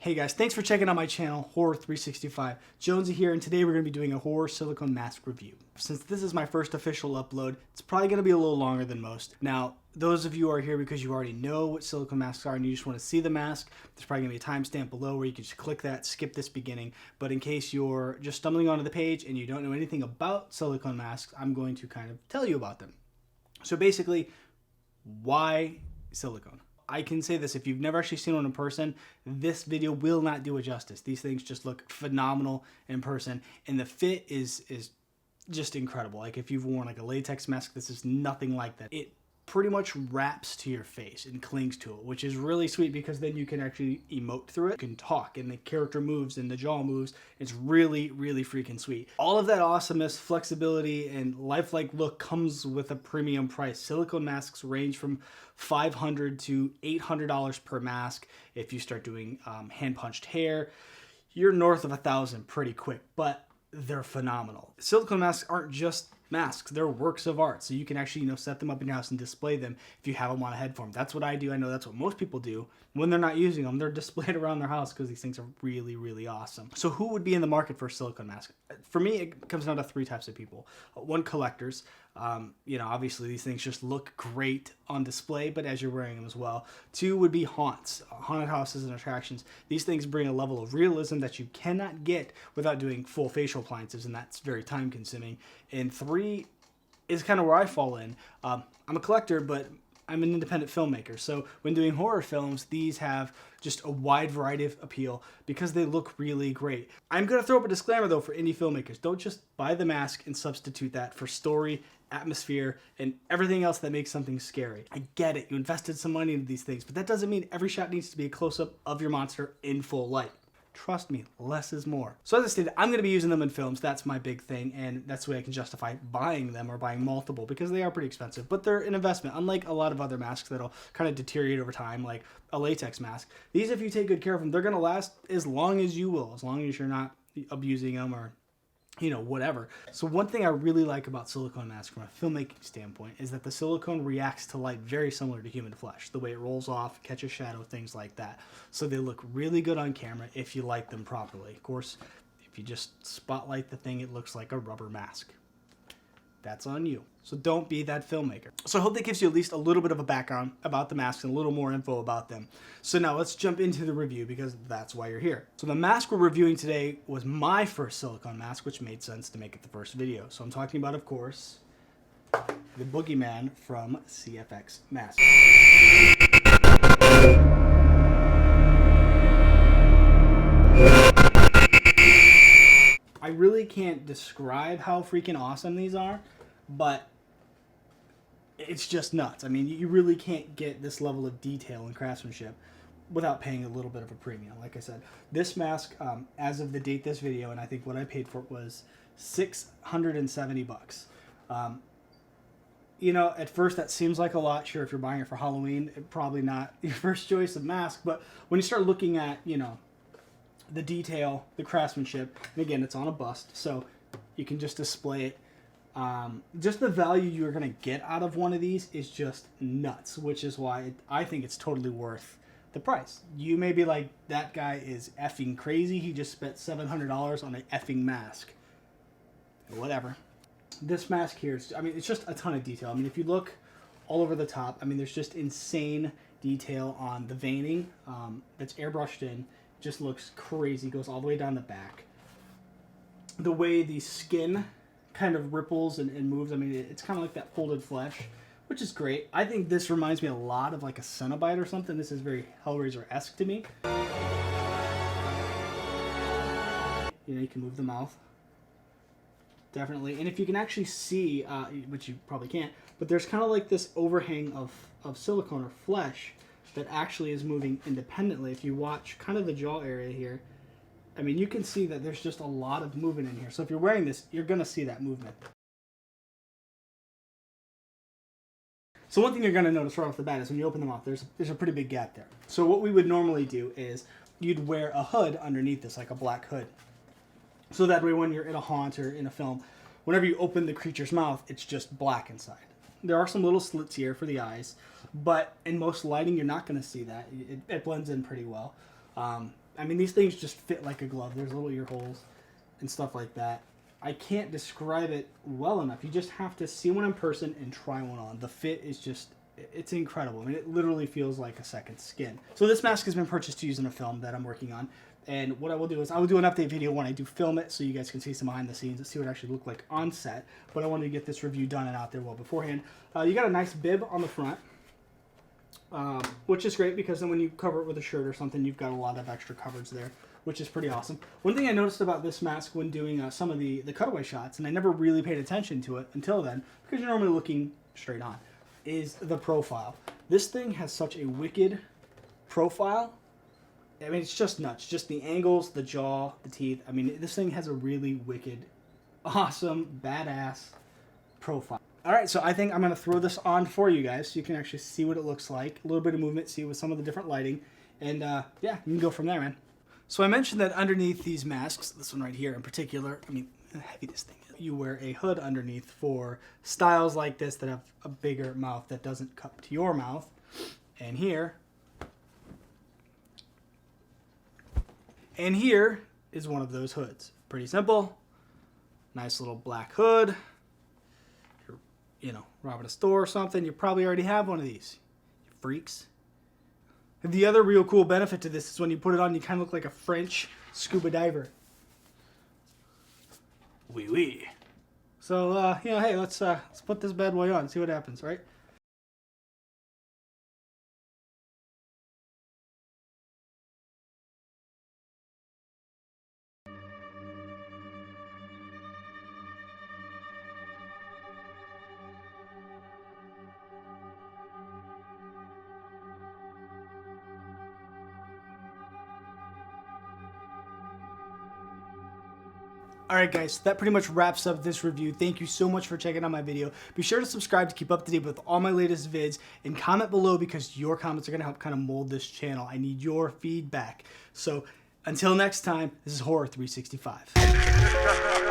Hey guys, thanks for checking out my channel, Horror 365. Jonesy here, and today we're going to be doing a horror silicone mask review. Since this is my first official upload, it's probably going to be a little longer than most. Now, those of you who are here because you already know what silicone masks are and you just want to see the mask, there's probably going to be a timestamp below where you can just click that, skip this beginning. But in case you're just stumbling onto the page and you don't know anything about silicone masks, I'm going to kind of tell you about them. So basically, why silicone? I can say this, if you've never actually seen one in person, this video will not do it justice. These things just look phenomenal in person, and the fit is just incredible. Like if you've worn like a latex mask, this is nothing like that. It pretty much wraps to your face and clings to it, which is really sweet because then you can actually emote through it. You can talk and the character moves and the jaw moves. It's really, really freaking sweet. All of that awesomeness, flexibility, and lifelike look comes with a premium price. Silicone masks range from $500 to $800 per mask. If you start doing hand-punched hair, you're north of $1,000 pretty quick, but they're phenomenal. Silicone masks aren't just masks, they're works of art, so you can actually set them up in your house and display them if you have them on a head form. That's what I do. I know that's what most people do. When they're not using them, they're displayed around their house because these things are really, really awesome. So who would be in the market for a silicone mask? For me, it comes down to three types of people. One, collectors. Obviously these things just look great on display, but as you're wearing them as well. Two would be haunts, haunted houses and attractions. These things bring a level of realism that you cannot get without doing full facial appliances, and that's very time consuming. And three is kind of where I fall in. I'm a collector, but I'm an independent filmmaker. So when doing horror films, these have just a wide variety of appeal because they look really great. I'm going to throw up a disclaimer though for indie filmmakers. Don't just buy the mask and substitute that for story, atmosphere, and everything else that makes something scary. I get it. You invested some money into these things, but that doesn't mean every shot needs to be a close-up of your monster in full light. Trust me, less is more. So as I stated, I'm going to be using them in films. That's my big thing, and that's the way I can justify buying them or buying multiple because they are pretty expensive, but they're an investment. Unlike a lot of other masks that'll kind of deteriorate over time, like a latex mask, these, if you take good care of them, they're going to last as long as you will, as long as you're not abusing them or whatever. So one thing I really like about silicone masks from a filmmaking standpoint is that the silicone reacts to light very similar to human flesh. The way it rolls off, catches shadow, things like that. So they look really good on camera if you light them properly. Of course, if you just spotlight the thing, it looks like a rubber mask. That's on you. So don't be that filmmaker. So I hope that gives you at least a little bit of a background about the masks and a little more info about them. So now let's jump into the review because that's why you're here. So the mask we're reviewing today was my first silicone mask, which made sense to make it the first video. So I'm talking about, of course, the Boogeyman from CFX Mask. I really can't describe how freaking awesome these are, but it's just nuts. I mean, you really can't get this level of detail and craftsmanship without paying a little bit of a premium. Like I said, this mask, as of the date this video, and I think what I paid for it was $670. At first that seems like a lot. Sure, if you're buying it for Halloween, probably not your first choice of mask, but when you start looking at, the detail, the craftsmanship, and again, it's on a bust, so you can just display it. Just the value you're going to get out of one of these is just nuts, which is why I think it's totally worth the price. You may be like, that guy is effing crazy. He just spent $700 on an effing mask. Whatever. This mask here, it's just a ton of detail. I mean, if you look all over the top, there's just insane detail on the veining that's airbrushed in. Just looks crazy. Goes all the way down the back. The way the skin kind of ripples and moves, it's kind of like that folded flesh, which is great. I think this reminds me a lot of like a Cenobite or something. This is very Hellraiser-esque to me. You can move the mouth. Definitely. And if you can actually see, which you probably can't, but there's kind of like this overhang of silicone or flesh that actually is moving independently. If you watch kind of the jaw area here, you can see that there's just a lot of movement in here. So if you're wearing this, you're going to see that movement. So one thing you're going to notice right off the bat is when you open them up, there's a pretty big gap there. So what we would normally do is you'd wear a hood underneath this, like a black hood. So that way when you're in a haunt or in a film, whenever you open the creature's mouth, it's just black inside. There are some little slits here for the eyes, but in most lighting, you're not going to see that. It blends in pretty well. I mean, these things just fit like a glove. There's little ear holes and stuff like that. I can't describe it well enough. You just have to see one in person and try one on. The fit is just, it's incredible. I mean, it literally feels like a second skin. So this mask has been purchased to use in a film that I'm working on. And what I will do is I will do an update video when I do film it so you guys can see some behind the scenes and see what it actually looked like on set. But I wanted to get this review done and out there well beforehand. You got a nice bib on the front, which is great because then when you cover it with a shirt or something, you've got a lot of extra coverage there, which is pretty awesome. One thing I noticed about this mask when doing some of the cutaway shots, and I never really paid attention to it until then, because you're normally looking straight on, is the profile. This thing has such a wicked profile. I mean, it's just nuts. Just the angles, the jaw, the teeth. I mean, this thing has a really wicked, awesome, badass profile. All right, so I think I'm going to throw this on for you guys so you can actually see what it looks like. A little bit of movement, see with some of the different lighting. And yeah, you can go from there, man. So I mentioned that underneath these masks, this one right here in particular, I mean, how heavy this thing is. You wear a hood underneath for styles like this that have a bigger mouth that doesn't cup to your mouth. And here is one of those hoods. Pretty simple. Nice little black hood. If you're, you know, robbing a store or something, you probably already have one of these. You freaks. The other real cool benefit to this is when you put it on, you kind of look like a French scuba diver. Oui, oui. So, you know, hey, let's put this bad boy on, see what happens, right? Alright guys, so that pretty much wraps up this review. Thank you so much for checking out my video. Be sure to subscribe to keep up to date with all my latest vids, and comment below because your comments are going to help kind of mold this channel. I need your feedback. So until next time, this is Horror 365.